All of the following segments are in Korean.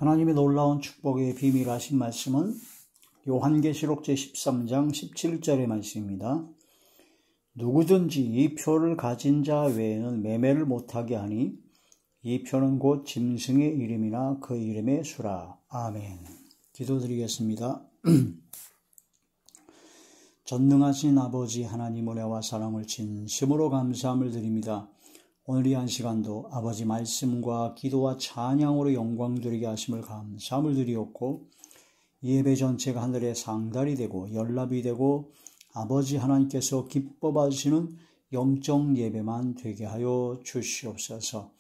하나님의 놀라운 축복의 비밀 하신 말씀은 요한계시록 제13장 17절의 말씀입니다. 누구든지 이 표를 가진 자 외에는 매매를 못하게 하니 이 표는 곧 짐승의 이름이나 그 이름의 수라. 아멘. 기도드리겠습니다. 전능하신 아버지 하나님 은혜와 사랑을 진심으로 감사함을 드립니다. 오늘 이 한 시간도 아버지 말씀과 기도와 찬양으로 영광 드리게 하심을 감사함을 드리옵고 예배 전체가 하늘의 상달이 되고 연락이 되고 아버지 하나님께서 기뻐 받으시는 영적 예배만 되게 하여 주시옵소서.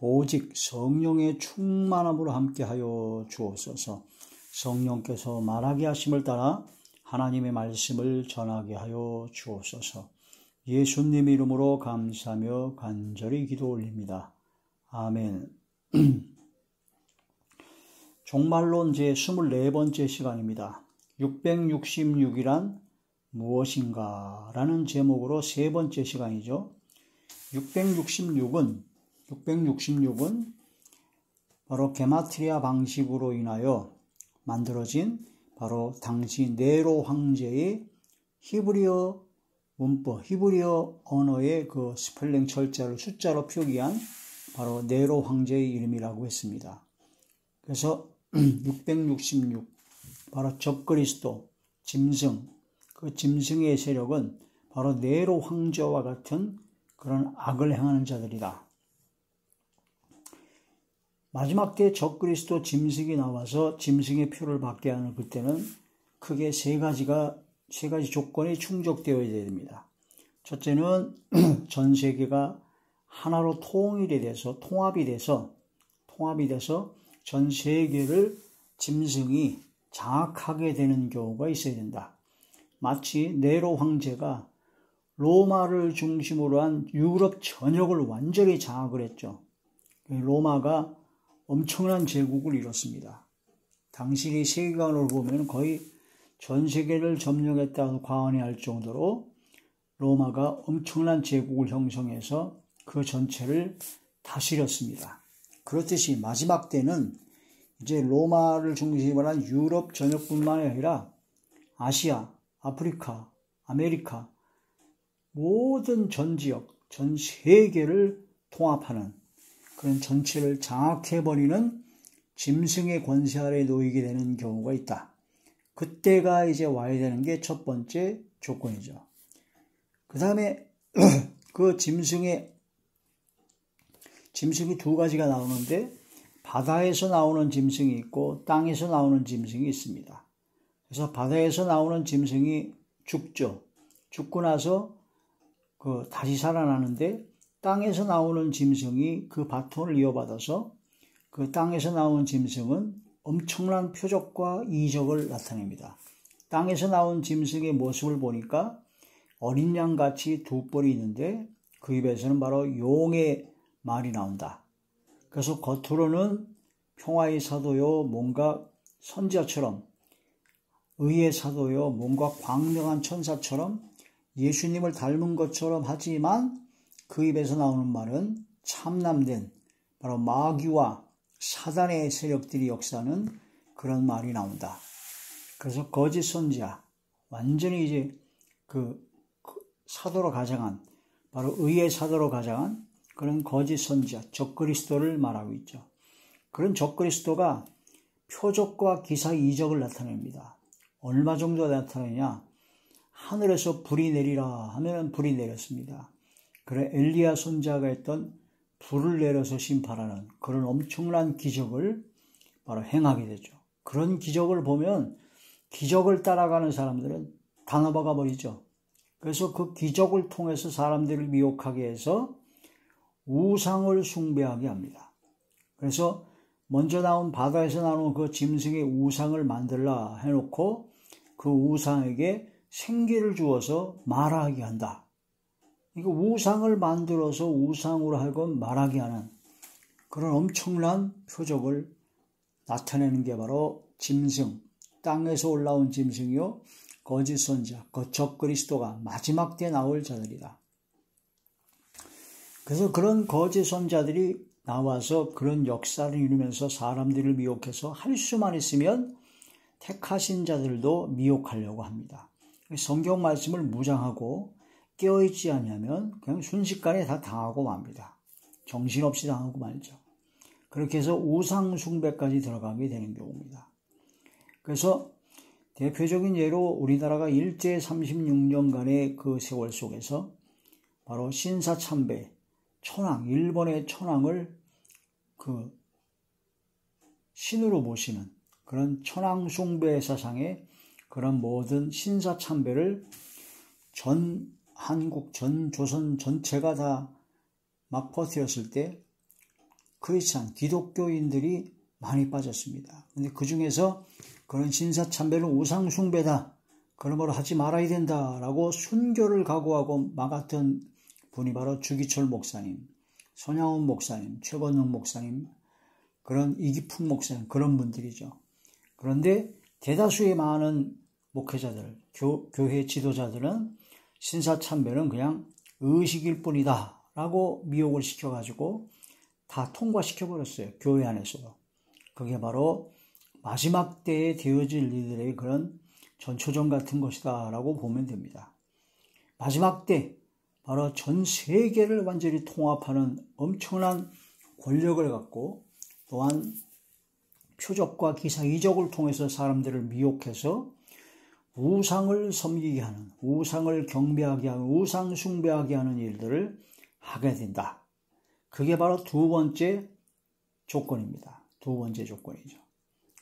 오직 성령의 충만함으로 함께하여 주옵소서. 성령께서 말하게 하심을 따라 하나님의 말씀을 전하게 하여 주옵소서. 예수님 이름으로 감사하며 간절히 기도 올립니다. 아멘. 종말론 제24번째 시간입니다. 666이란 무엇인가? 라는 제목으로 세 번째 시간이죠. 666은 바로 게마트리아 방식으로 인하여 만들어진 바로 당시 네로 황제의 히브리어 문법, 히브리어 언어의 그 스펠링 철자를 숫자로 표기한 바로 네로 황제의 이름이라고 했습니다. 그래서 666, 바로 적그리스도, 짐승, 그 짐승의 세력은 바로 네로 황제와 같은 그런 악을 행하는 자들이다. 마지막 때 적그리스도 짐승이 나와서 짐승의 표를 받게 하는 그때는 크게 세 가지 조건이 충족되어야 됩니다. 첫째는 전 세계가 하나로 통합이 돼서 전 세계를 짐승이 장악하게 되는 경우가 있어야 된다. 마치 네로 황제가 로마를 중심으로 한 유럽 전역을 완전히 장악을 했죠. 로마가 엄청난 제국을 이뤘습니다. 당시 세계관으로 보면 거의 전 세계를 점령했다고 과언이 할 정도로 로마가 엄청난 제국을 형성해서 그 전체를 다스렸습니다. 그렇듯이 마지막 때는 이제 로마를 중심으로 한 유럽 전역뿐만 아니라 아시아, 아프리카, 아메리카 모든 전 지역, 전 세계를 통합하는 그런 전체를 장악해버리는 짐승의 권세 아래 놓이게 되는 경우가 있다. 그때가 이제 와야 되는 게 첫 번째 조건이죠. 그 다음에 그 짐승이 두 가지가 나오는데 바다에서 나오는 짐승이 있고 땅에서 나오는 짐승이 있습니다. 그래서 바다에서 나오는 짐승이 죽죠. 죽고 나서 다시 살아나는데 땅에서 나오는 짐승이 그 바톤을 이어받아서 그 땅에서 나오는 짐승은 엄청난 표적과 이적을 나타냅니다. 땅에서 나온 짐승의 모습을 보니까 어린 양같이 두 뿔이 있는데 그 입에서는 바로 용의 말이 나온다. 그래서 겉으로는 평화의 사도요, 뭔가 선지자처럼, 의의 사도요, 뭔가 광명한 천사처럼 예수님을 닮은 것처럼 하지만 그 입에서 나오는 말은 참남된 바로 마귀와 사단의 세력들이 역사하는 그런 말이 나온다. 그래서 거짓 선지자, 완전히 이제 그 사도로 가장한, 바로 의의 사도로 가장한 그런 거짓 선지자, 적그리스도를 말하고 있죠. 그런 적그리스도가 표적과 기사 이적을 나타냅니다. 얼마 정도 나타내냐? 하늘에서 불이 내리라 하면 불이 내렸습니다. 그래 엘리야 선지자가 했던 불을 내려서 심판하는 그런 엄청난 기적을 바로 행하게 되죠. 그런 기적을 보면 기적을 따라가는 사람들은 다 넘어가 버리죠. 그래서 그 기적을 통해서 사람들을 미혹하게 해서 우상을 숭배하게 합니다. 그래서 먼저 나온 바다에서 나오는 그 짐승의 우상을 만들라 해놓고 그 우상에게 생기를 주어서 말하게 한다. 이거 우상을 만들어서 우상으로 하여금 말하게 하는 그런 엄청난 표적을 나타내는 게 바로 짐승, 땅에서 올라온 짐승이요, 거짓 선지자, 적그리스도가 마지막 때 나올 자들이다. 그래서 그런 거짓 선지자들이 나와서 그런 역사를 이루면서 사람들을 미혹해서 할 수만 있으면 택하신 자들도 미혹하려고 합니다. 성경 말씀을 무장하고 깨어있지 않으면 그냥 순식간에 다 당하고 맙니다. 정신없이 당하고 말죠. 그렇게 해서 우상 숭배까지 들어가게 되는 경우입니다. 그래서 대표적인 예로 우리나라가 일제 36년간의 그 세월 속에서 바로 신사참배, 천황, 일본의 천황을 그 신으로 모시는 그런 천황 숭배 사상의 그런 모든 신사참배를 전 한국, 전 조선 전체가 다 막 퍼뜨렸을 때 크리스찬, 기독교인들이 많이 빠졌습니다. 근데 그 중에서 그런 신사참배는 우상 숭배다, 그런 걸 하지 말아야 된다라고 순교를 각오하고 막았던 분이 바로 주기철 목사님, 손양원 목사님, 최건영 목사님, 그런 이기풍 목사님, 그런 분들이죠. 그런데 대다수의 많은 목회자들, 교회 지도자들은 신사참배는 그냥 의식일 뿐이다 라고 미혹을 시켜가지고 다 통과시켜버렸어요. 교회 안에서도. 그게 바로 마지막 때에 되어질 일들의 그런 전초전 같은 것이다 라고 보면 됩니다. 마지막 때 바로 전 세계를 완전히 통합하는 엄청난 권력을 갖고 또한 표적과 기사, 이적을 통해서 사람들을 미혹해서 우상을 섬기게 하는, 우상을 경배하게 하는, 우상 숭배하게 하는 일들을 하게 된다. 그게 바로 두 번째 조건입니다. 두 번째 조건이죠.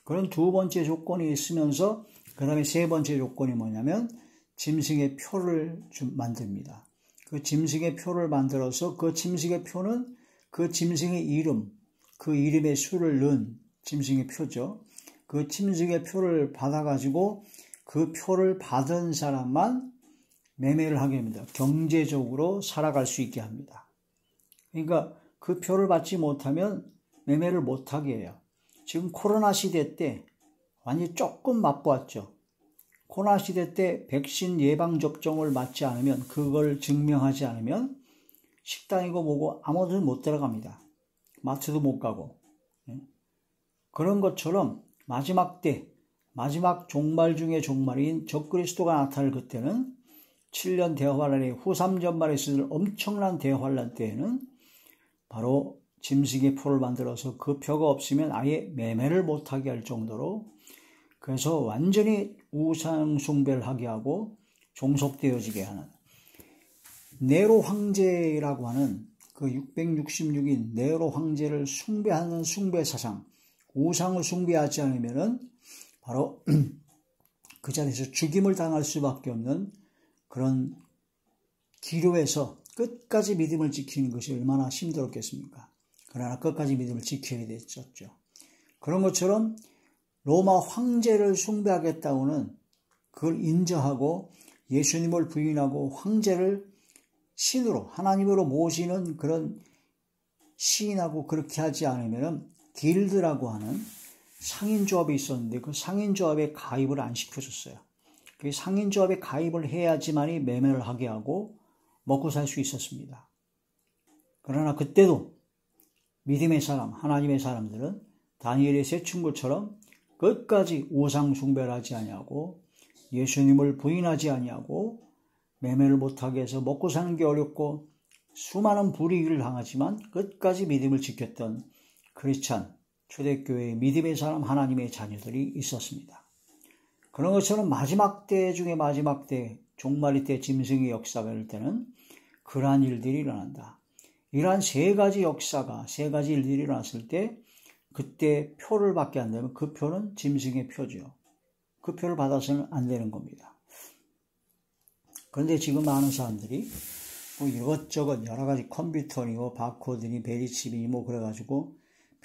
그런 두 번째 조건이 있으면서 그 다음에 세 번째 조건이 뭐냐면 짐승의 표를 만듭니다. 그 짐승의 표를 만들어서 그 짐승의 표는 그 짐승의 이름, 그 이름의 수를 넣은 짐승의 표죠. 그 짐승의 표를 받아가지고 그 표를 받은 사람만 매매를 하게 합니다. 경제적으로 살아갈 수 있게 합니다. 그러니까 그 표를 받지 못하면 매매를 못하게 해요. 지금 코로나 시대 때 완전히 조금 맛보았죠. 코로나 시대 때 백신 예방접종을 맞지 않으면, 그걸 증명하지 않으면 식당이고 뭐고 아무도 못 들어갑니다. 마트도 못 가고. 그런 것처럼 마지막 때, 마지막 종말 중에 종말인 적그리스도가 나타날 그때는 7년 대환란의 후삼전말에 있을 엄청난 대환란 때에는 바로 짐승의 표를 만들어서 그 표가 없으면 아예 매매를 못하게 할 정도로, 그래서 완전히 우상 숭배를 하게 하고 종속되어지게 하는 네로 황제라고 하는 그 666인 네로 황제를 숭배하는 숭배 사상, 우상을 숭배하지 않으면은 바로 그 자리에서 죽임을 당할 수밖에 없는 그런 기로에서 끝까지 믿음을 지키는 것이 얼마나 힘들었겠습니까? 그러나 끝까지 믿음을 지켜야 됐었죠. 그런 것처럼 로마 황제를 숭배하겠다고는 그걸 인정하고 예수님을 부인하고 황제를 신으로, 하나님으로 모시는 그런 시인하고 그렇게 하지 않으면 길드라고 하는 상인조합이 있었는데 그 상인조합에 가입을 안 시켜줬어요. 그 상인조합에 가입을 해야지만이 매매를 하게 하고 먹고 살 수 있었습니다. 그러나 그때도 믿음의 사람, 하나님의 사람들은 다니엘의 세 친구처럼 끝까지 우상 숭배를 하지 아니하고 예수님을 부인하지 아니하고 매매를 못하게 해서 먹고 사는 게 어렵고 수많은 불이익을 당하지만 끝까지 믿음을 지켰던 크리스찬, 초대교회의 믿음의 사람, 하나님의 자녀들이 있었습니다. 그런 것처럼 마지막 때 중에 마지막 때, 종말의 때 짐승의 역사가 일 때는 그러한 일들이 일어난다. 이러한 세 가지 역사가, 세 가지 일들이 일어났을 때 그때 표를 받게 안 되면 그 표는 짐승의 표죠. 그 표를 받아서는 안 되는 겁니다. 그런데 지금 많은 사람들이 뭐 이것저것 여러 가지 컴퓨터니 뭐 바코드니 베리칩이니 뭐 그래가지고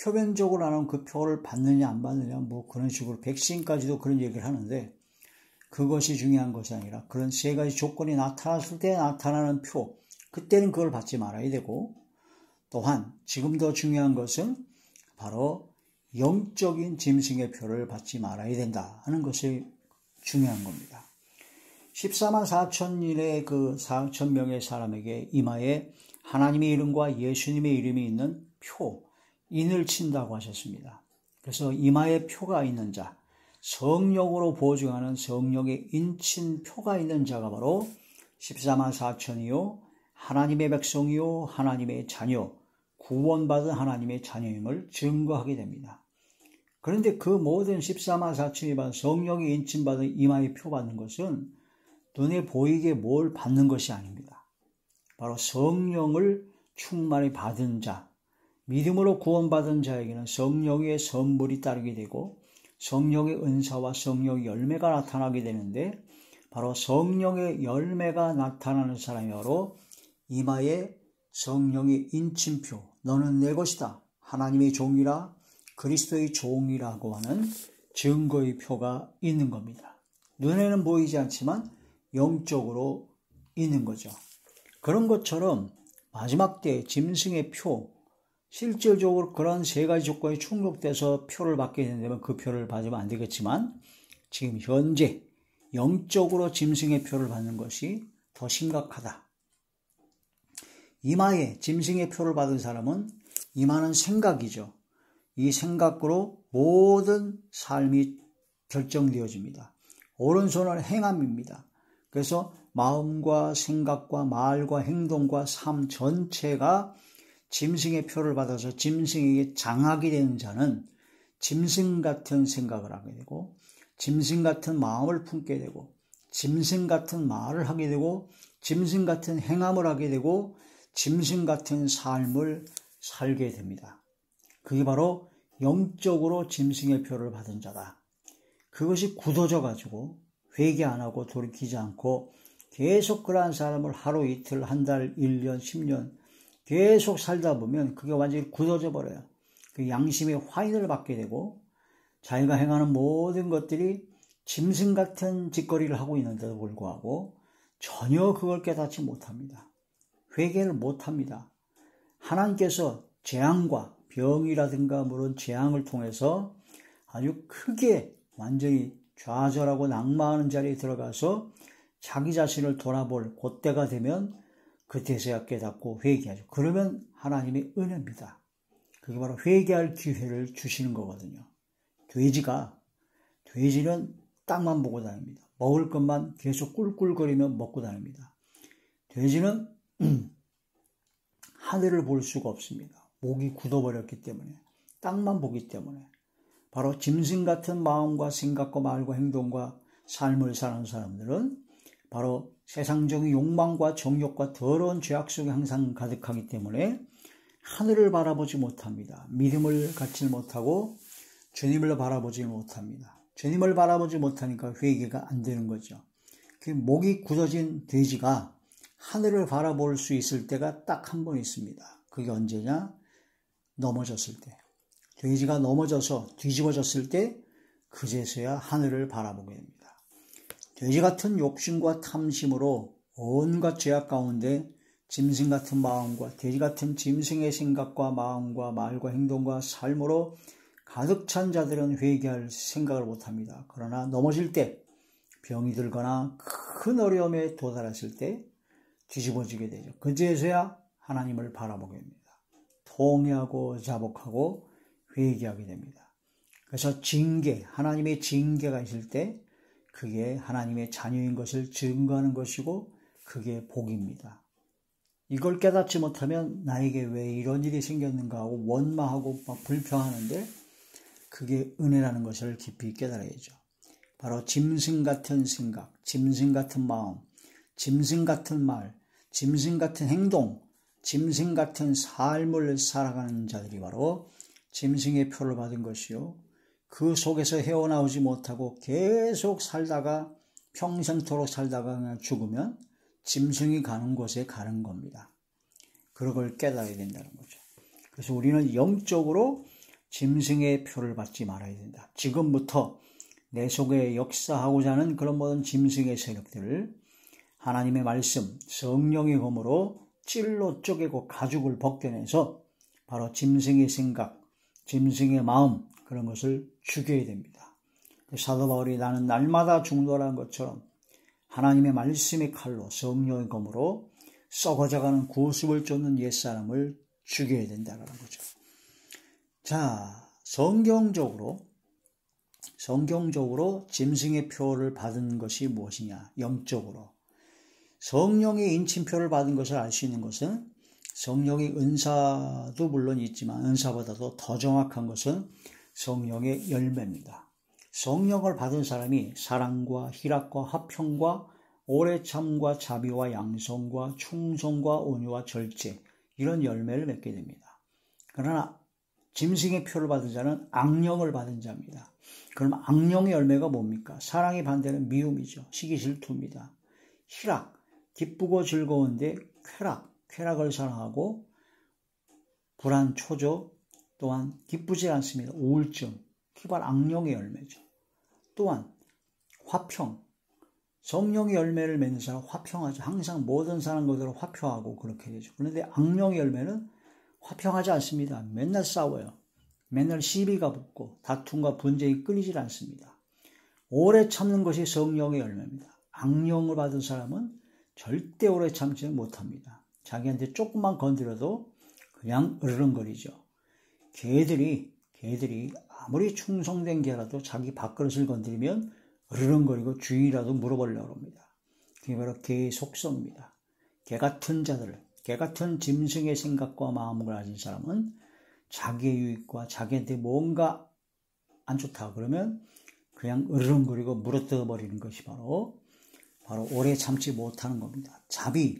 표면적으로 나오는 그 표를 받느냐 안 받느냐 뭐 그런 식으로 백신까지도 그런 얘기를 하는데 그것이 중요한 것이 아니라 그런 세 가지 조건이 나타났을 때 나타나는 표, 그때는 그걸 받지 말아야 되고, 또한 지금 더 중요한 것은 바로 영적인 짐승의 표를 받지 말아야 된다 하는 것이 중요한 겁니다. 14만 4천인의 그 4천 명의 사람에게 이마에 하나님의 이름과 예수님의 이름이 있는 표, 인을 친다고 하셨습니다. 그래서 이마에 표가 있는 자, 성령으로 보증하는 성령의 인친 표가 있는 자가 바로 14만 4천이요 하나님의 백성이요 하나님의 자녀, 구원받은 하나님의 자녀임을 증거하게 됩니다. 그런데 그 모든 14만 4천이 받은 성령이 인친받은 이마에 표 받는 것은 눈에 보이게 뭘 받는 것이 아닙니다. 바로 성령을 충만히 받은 자, 믿음으로 구원받은 자에게는 성령의 선물이 따르게 되고 성령의 은사와 성령의 열매가 나타나게 되는데 바로 성령의 열매가 나타나는 사람이 바로 이마에 성령의 인침표, 너는 내 것이다, 하나님의 종이라, 그리스도의 종이라고 하는 증거의 표가 있는 겁니다. 눈에는 보이지 않지만 영적으로 있는 거죠. 그런 것처럼 마지막 때 짐승의 표, 실질적으로 그런 세 가지 조건이 충족돼서 표를 받게 된다면 그 표를 받으면 안 되겠지만 지금 현재 영적으로 짐승의 표를 받는 것이 더 심각하다. 이마에 짐승의 표를 받은 사람은 이마는 생각이죠. 이 생각으로 모든 삶이 결정되어집니다. 오른손은 행함입니다. 그래서 마음과 생각과 말과 행동과 삶 전체가 짐승의 표를 받아서 짐승에게 장악이 되는 자는 짐승 같은 생각을 하게 되고 짐승 같은 마음을 품게 되고 짐승 같은 말을 하게 되고 짐승 같은 행함을 하게 되고 짐승 같은 삶을 살게 됩니다. 그게 바로 영적으로 짐승의 표를 받은 자다. 그것이 굳어져 가지고 회개 안 하고 돌이키지 않고 계속 그러한 사람을 하루 이틀 한 달 1년 10년 계속 살다 보면 그게 완전히 굳어져 버려요. 그 양심의 화인을 받게 되고 자기가 행하는 모든 것들이 짐승 같은 짓거리를 하고 있는데도 불구하고 전혀 그걸 깨닫지 못합니다. 회개를 못합니다. 하나님께서 재앙과 병이라든가 그런 재앙을 통해서 아주 크게 완전히 좌절하고 낙마하는 자리에 들어가서 자기 자신을 돌아볼 그때가 되면 그때서야 깨닫고 회개하죠. 그러면 하나님의 은혜입니다. 그게 바로 회개할 기회를 주시는 거거든요. 돼지는 땅만 보고 다닙니다. 먹을 것만 계속 꿀꿀거리며 먹고 다닙니다. 돼지는 하늘을 볼 수가 없습니다. 목이 굳어버렸기 때문에, 땅만 보기 때문에. 바로 짐승 같은 마음과 생각과 말과 행동과 삶을 사는 사람들은 바로 세상적인 욕망과 정욕과 더러운 죄악 속에 항상 가득하기 때문에 하늘을 바라보지 못합니다. 믿음을 갖지 못하고 주님을 바라보지 못합니다. 주님을 바라보지 못하니까 회개가 안 되는 거죠. 그 목이 굳어진 돼지가 하늘을 바라볼 수 있을 때가 딱 한 번 있습니다. 그게 언제냐? 넘어졌을 때. 돼지가 넘어져서 뒤집어졌을 때 그제서야 하늘을 바라보게 됩니다. 돼지 같은 욕심과 탐심으로 온갖 죄악 가운데 짐승 같은 마음과 돼지 같은 짐승의 생각과 마음과 말과 행동과 삶으로 가득 찬 자들은 회개할 생각을 못합니다. 그러나 넘어질 때 병이 들거나 큰 어려움에 도달했을 때 뒤집어지게 되죠. 그제서야 하나님을 바라보게 됩니다. 통회하고 자복하고 회개하게 됩니다. 그래서 하나님의 징계가 있을 때 그게 하나님의 자녀인 것을 증거하는 것이고 그게 복입니다. 이걸 깨닫지 못하면 나에게 왜 이런 일이 생겼는가 하고 원망하고 막 불평하는데 그게 은혜라는 것을 깊이 깨달아야죠. 바로 짐승 같은 생각, 짐승 같은 마음, 짐승 같은 말, 짐승 같은 행동, 짐승 같은 삶을 살아가는 자들이 바로 짐승의 표를 받은 것이요. 그 속에서 헤어나오지 못하고 계속 살다가 평생토록 살다가 그냥 죽으면 짐승이 가는 곳에 가는 겁니다. 그걸 깨달아야 된다는 거죠. 그래서 우리는 영적으로 짐승의 표를 받지 말아야 된다. 지금부터 내 속에 역사하고자 하는 그런 모든 짐승의 세력들을 하나님의 말씀, 성령의 검으로 찔러 쪼개고 가죽을 벗겨내서 바로 짐승의 생각, 짐승의 마음 그런 것을 죽여야 됩니다. 사도 바울이 나는 날마다 죽노라는 것처럼 하나님의 말씀의 칼로 성령의 검으로 썩어져가는 구습을 쫓는 옛사람을 죽여야 된다는 거죠. 자, 성경적으로 짐승의 표를 받은 것이 무엇이냐? 영적으로. 성령의 인침표를 받은 것을 알 수 있는 것은 성령의 은사도 물론 있지만 은사보다도 더 정확한 것은 성령의 열매입니다. 성령을 받은 사람이 사랑과 희락과 화평과 오래참과 자비와 양성과 충성과 온유와 절제 이런 열매를 맺게 됩니다. 그러나 짐승의 표를 받은 자는 악령을 받은 자입니다. 그럼 악령의 열매가 뭡니까? 사랑의 반대는 미움이죠. 시기 질투입니다. 희락, 기쁘고 즐거운데 쾌락을 사랑하고 불안, 초조, 또한 기쁘지 않습니다. 우울증, 기발 악령의 열매죠. 또한 화평, 성령의 열매를 맺는 사람 화평하죠. 항상 모든 사람들과 화평하고 그렇게 되죠. 그런데 악령의 열매는 화평하지 않습니다. 맨날 싸워요. 맨날 시비가 붙고 다툼과 분쟁이 끊이질 않습니다. 오래 참는 것이 성령의 열매입니다. 악령을 받은 사람은 절대 오래 참지 못합니다. 자기한테 조금만 건드려도 그냥 으르렁거리죠. 개들이 아무리 충성된 개라도 자기 밥그릇을 건드리면 으르렁거리고 주인이라도 물어보려고 합니다. 그게 바로 개의 속성입니다. 개 같은 짐승의 생각과 마음을 가진 사람은 자기의 유익과 자기한테 뭔가 안 좋다 그러면 그냥 으르렁거리고 물어뜯어버리는 것이 바로 오래 참지 못하는 겁니다. 자비,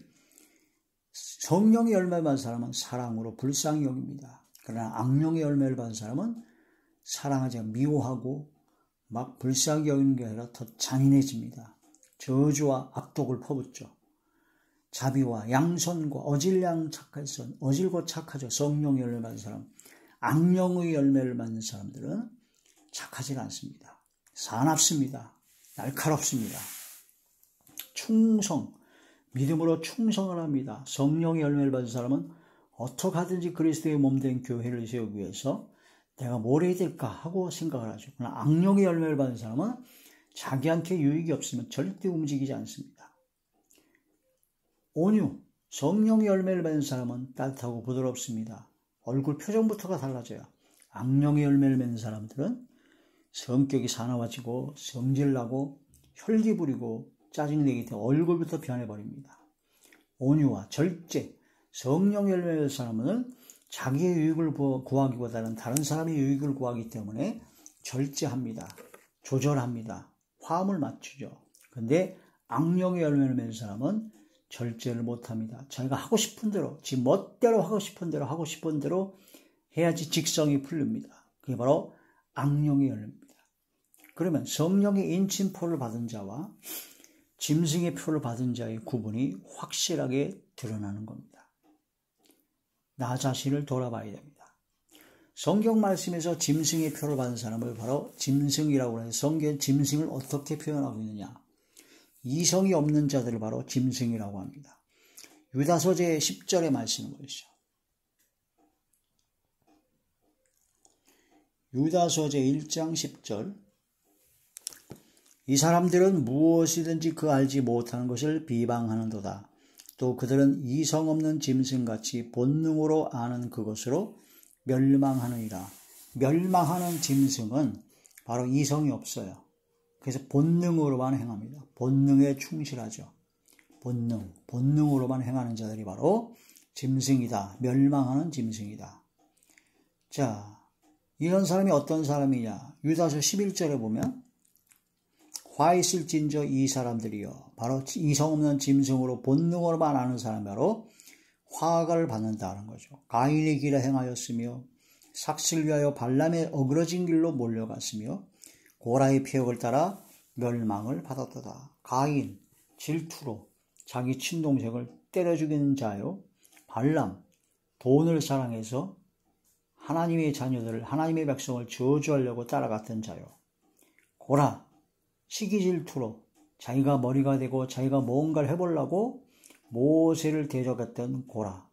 성령의 열매를 받은 사람은 사랑으로 불쌍히 여깁니다. 그러나 악령의 열매를 받은 사람은 사랑하지 않고 미워하고 막 불쌍히 여기는 게 아니라 더 잔인해집니다. 저주와 악독을 퍼붓죠. 자비와 양선과 어질량 착할선, 어질고 착하죠. 성령의 열매를 받은 사람. 악령의 열매를 받는 사람들은 착하지 않습니다. 사납습니다. 날카롭습니다. 충성, 믿음으로 충성을 합니다. 성령의 열매를 받은 사람은 어떻게 하든지 그리스도의 몸된 교회를 세우기 위해서 내가 뭘 해야 될까 하고 생각을 하죠. 그러나 악령의 열매를 받은 사람은 자기한테 유익이 없으면 절대 움직이지 않습니다. 온유, 성령의 열매를 받은 사람은 따뜻하고 부드럽습니다. 얼굴 표정부터가 달라져요. 악령의 열매를 맺는 사람들은 성격이 사나워지고 성질나고 혈기 부리고 짜증내기 때문에 얼굴부터 변해버립니다. 온유와 절제, 성령의 열매를 맺는 사람은 자기의 유익을 구하기보다는 다른 사람의 유익을 구하기 때문에 절제합니다. 조절합니다. 화음을 맞추죠. 근데 악령의 열매를 맺는 사람은 절제를 못합니다. 자기가 하고 싶은 대로, 지 멋대로 하고 싶은 대로 해야지 직성이 풀립니다. 그게 바로 악령의 열매입니다. 그러면 성령의 인침표를 받은 자와 짐승의 표를 받은 자의 구분이 확실하게 드러나는 겁니다. 나 자신을 돌아봐야 됩니다. 성경 말씀에서 짐승의 표를 받은 사람을 바로 짐승이라고 해서 성경 짐승을 어떻게 표현하고 있느냐. 이성이 없는 자들을 바로 짐승이라고 합니다. 유다서재 10절의 말씀을 보시죠. 유다서재 1장 10절. 이 사람들은 무엇이든지 그 알지 못하는 것을 비방하는도다. 또 그들은 이성 없는 짐승같이 본능으로 아는 그것으로 멸망하느니라. 멸망하는 짐승은 바로 이성이 없어요. 그래서 본능으로만 행합니다. 본능에 충실하죠. 본능으로만 행하는 자들이 바로 짐승이다. 멸망하는 짐승이다. 자, 이런 사람이 어떤 사람이냐? 유다서 11절에 보면 화 있을진저 이 사람들이요. 바로 이성 없는 짐승으로 본능으로만 아는 사람이 바로 화를 받는다는 거죠. 가인의 길에 행하였으며 삭슬 위하여 발람의 어그러진 길로 몰려갔으며 고라의 폐역을 따라 멸망을 받았도다. 가인, 질투로 자기 친동생을 때려 죽이는 자요. 발람, 돈을 사랑해서 하나님의 자녀들을, 하나님의 백성을 저주하려고 따라갔던 자요. 고라, 시기 질투로 자기가 머리가 되고 자기가 뭔가를 해보려고 모세를 대적했던 고라.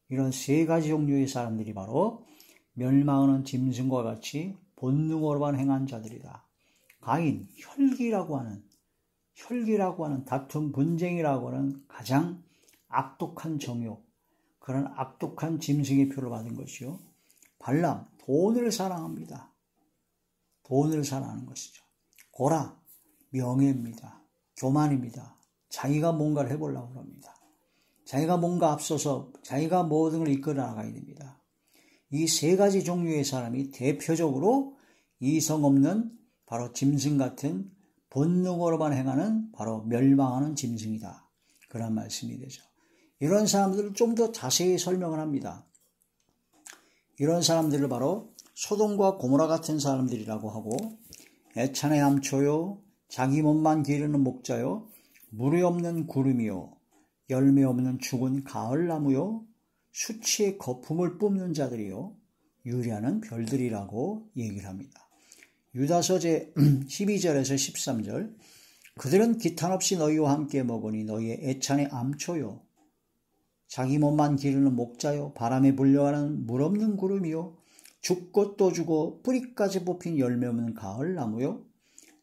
이런 세 가지 종류의 사람들이 바로 멸망하는 짐승과 같이 본능으로만 행한 자들이다. 가인, 혈기라고 하는 다툼, 분쟁이라고 하는 가장 악독한 정욕, 그런 악독한 짐승의 표를 받은 것이요. 발람, 돈을 사랑합니다. 돈을 사랑하는 것이죠. 고라, 명예입니다. 교만입니다. 자기가 뭔가를 해보려고 합니다. 자기가 뭔가 앞서서 자기가 모든 걸 이끌어 나가야 됩니다. 이 세 가지 종류의 사람이 대표적으로 이성 없는 바로 짐승 같은 본능으로만 행하는 바로 멸망하는 짐승이다. 그런 말씀이 되죠. 이런 사람들을 좀 더 자세히 설명을 합니다. 이런 사람들을 바로 소돔과 고모라 같은 사람들이라고 하고, 애찬의 암초요, 자기 몸만 기르는 목자요, 물이 없는 구름이요, 열매 없는 죽은 가을나무요, 수치의 거품을 뿜는 자들이요, 유리하는 별들이라고 얘기를 합니다. 유다서 제 12절에서 13절, 그들은 기탄 없이 너희와 함께 먹으니 너희의 애찬의 암초요, 자기 몸만 기르는 목자요, 바람에 불려가는 물 없는 구름이요, 죽고 또 죽어 뿌리까지 뽑힌 열매 없는 가을나무요,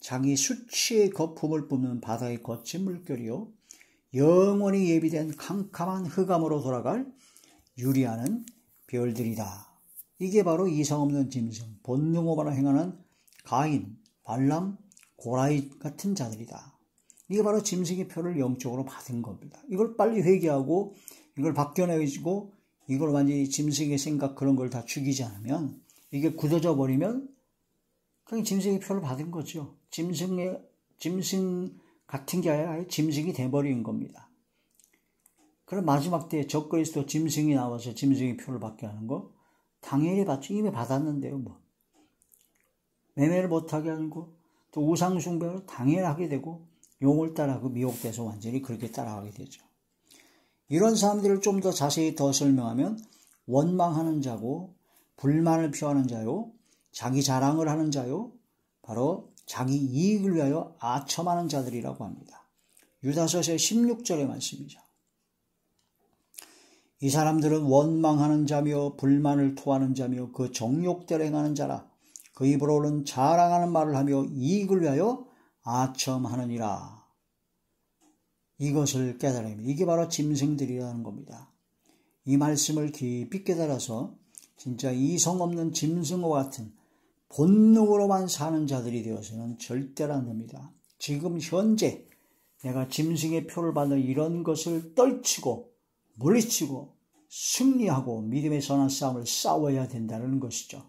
자기 수치의 거품을 뿜는 바다의 거친 물결이요, 영원히 예비된 캄캄한 흑암으로 돌아갈 유리하는 별들이다. 이게 바로 이성 없는 짐승, 본능으로만 행하는 가인, 발람, 고라이 같은 자들이다. 이게 바로 짐승의 표를 영적으로 받은 겁니다. 이걸 빨리 회개하고 이걸 바뀌어내고 이걸 완전히 짐승의 생각 그런 걸 다 죽이지 않으면 이게 굳어져 버리면 그냥 짐승의 표를 받은 거죠. 짐승 같은 게 아니라 아예 짐승이 돼버린 겁니다. 그럼 마지막 때에 적그리스도 짐승이 나와서 짐승의 표를 받게 하는 거 당연히 받죠. 이미 받았는데요. 뭐 매매를 못하게 하고 또 우상숭배를 당연히 하게 되고 용을 따라하고 미혹돼서 완전히 그렇게 따라가게 되죠. 이런 사람들을 좀 더 자세히 더 설명하면 원망하는 자고 불만을 표하는 자요, 자기 자랑을 하는 자요, 바로 자기 이익을 위하여 아첨하는 자들이라고 합니다. 유다서의 16절의 말씀이죠. 이 사람들은 원망하는 자며 불만을 토하는 자며 그 정욕대로 행하는 자라. 그 입으로는 자랑하는 말을 하며 이익을 위하여 아첨하느니라. 이것을 깨달아야 합니다. 이게 바로 짐승들이라는 겁니다. 이 말씀을 깊이 깨달아서 진짜 이성 없는 짐승과 같은 본능으로만 사는 자들이 되어서는 절대로 안 됩니다. 지금 현재 내가 짐승의 표를 받는 이런 것을 떨치고 물리치고 승리하고 믿음의 선한 싸움을 싸워야 된다는 것이죠.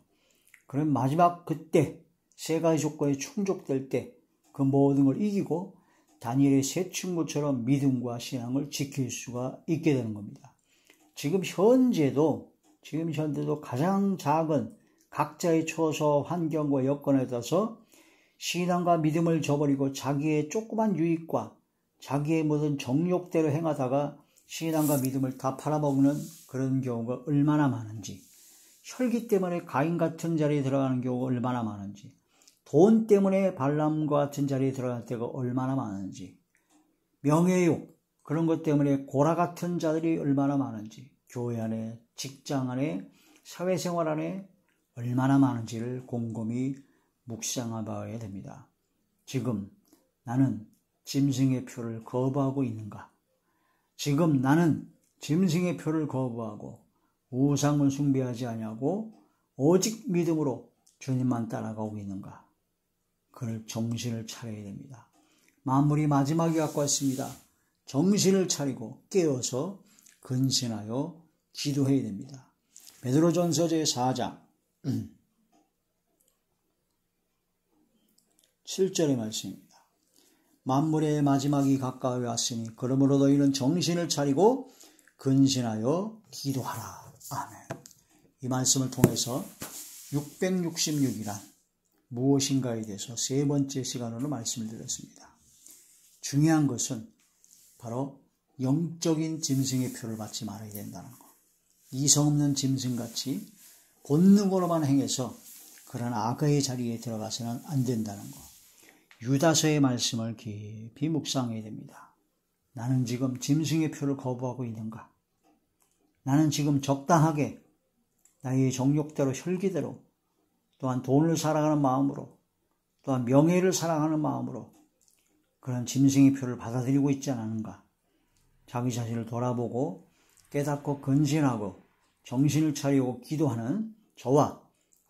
그럼 마지막 그때 세 가지 조건이 충족될 때 그 모든 걸 이기고 다니엘의 세 친구처럼 믿음과 신앙을 지킬 수가 있게 되는 겁니다. 지금 현재도 가장 작은 각자의 처소, 환경과 여건에 따라서 신앙과 믿음을 저버리고 자기의 조그만 유익과 자기의 모든 정욕대로 행하다가 신앙과 믿음을 다 팔아먹는 그런 경우가 얼마나 많은지, 혈기 때문에 가인 같은 자리에 들어가는 경우가 얼마나 많은지, 돈 때문에 발람과 같은 자리에 들어갈 때가 얼마나 많은지, 명예욕 그런 것 때문에 고라 같은 자들이 얼마나 많은지, 교회 안에, 직장 안에, 사회생활 안에 얼마나 많은지를 곰곰이 묵상해봐야 됩니다. 지금 나는 짐승의 표를 거부하고 있는가? 지금 나는 짐승의 표를 거부하고 우상을 숭배하지 아니하고 오직 믿음으로 주님만 따라가고 있는가? 그를 정신을 차려야 됩니다. 만물이 마지막에 갖고 왔습니다. 정신을 차리고 깨어서 근신하여 기도해야 됩니다. 베드로전서 제4장 7절의 말씀입니다. 만물의 마지막이 가까이 왔으니 그러므로 너희는 정신을 차리고 근신하여 기도하라. 아멘. 이 말씀을 통해서 666이란 무엇인가에 대해서 세 번째 시간으로 말씀을 드렸습니다. 중요한 것은 바로 영적인 짐승의 표를 받지 말아야 된다는 것. 이성 없는 짐승같이 본능으로만 행해서 그런 악의 자리에 들어가서는 안 된다는 것. 유다서의 말씀을 깊이 묵상해야 됩니다. 나는 지금 짐승의 표를 거부하고 있는가? 나는 지금 적당하게 나의 정욕대로 혈기대로 또한 돈을 사랑하는 마음으로 또한 명예를 사랑하는 마음으로 그런 짐승의 표를 받아들이고 있지 않은가? 자기 자신을 돌아보고 깨닫고 근신하고 정신을 차리고 기도하는 저와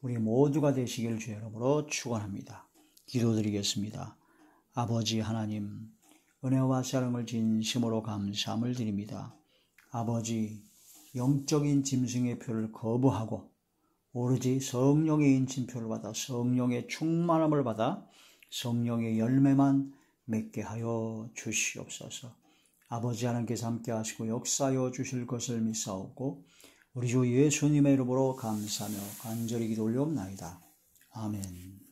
우리 모두가 되시길 주의 이름으로 축원합니다. 기도드리겠습니다. 아버지 하나님, 은혜와 사랑을 진심으로 감사함을 드립니다. 아버지, 영적인 짐승의 표를 거부하고 오로지 성령의 인침표를 받아 성령의 충만함을 받아 성령의 열매만 맺게 하여 주시옵소서. 아버지 하나님께서 함께 하시고 역사하여 주실 것을 믿사오고 우리 주 예수님의 이름으로 감사하며 간절히 기도 올려옵나이다. 아멘.